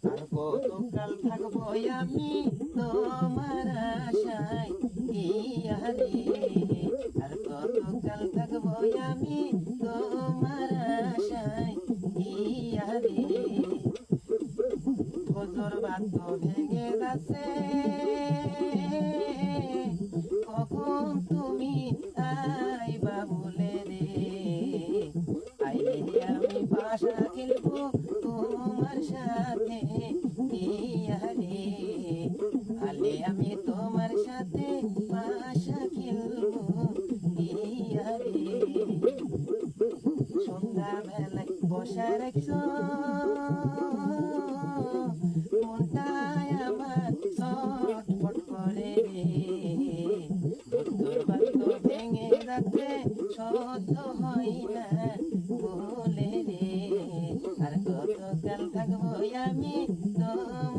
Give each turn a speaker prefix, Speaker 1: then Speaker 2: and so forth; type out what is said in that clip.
Speaker 1: আর কতকাল থাকবো আমি তোমার আশায় ইয়া রে, আর কতকাল থাকবো আমি তোমার আশায় ইয়া রে। ফজর বাদ্য ভেঙে যাচ্ছে, কখন তুমি আইবা বলে রে, আইলে আমি পাশা খেলবো তোমার সাথে ইয়া রে, আলে আমি তোমার সাথে পাশা খেলবো ইয়া রে। সন্ধ্যা বেলায় বসা রাখছো, মনটায় আমার ছটফট করে রে, তোর বাদ্য ভেঙে যাচ্ছে সহ্য হয় না বলে রে, আর কতকাল থাকবো আমি তোমার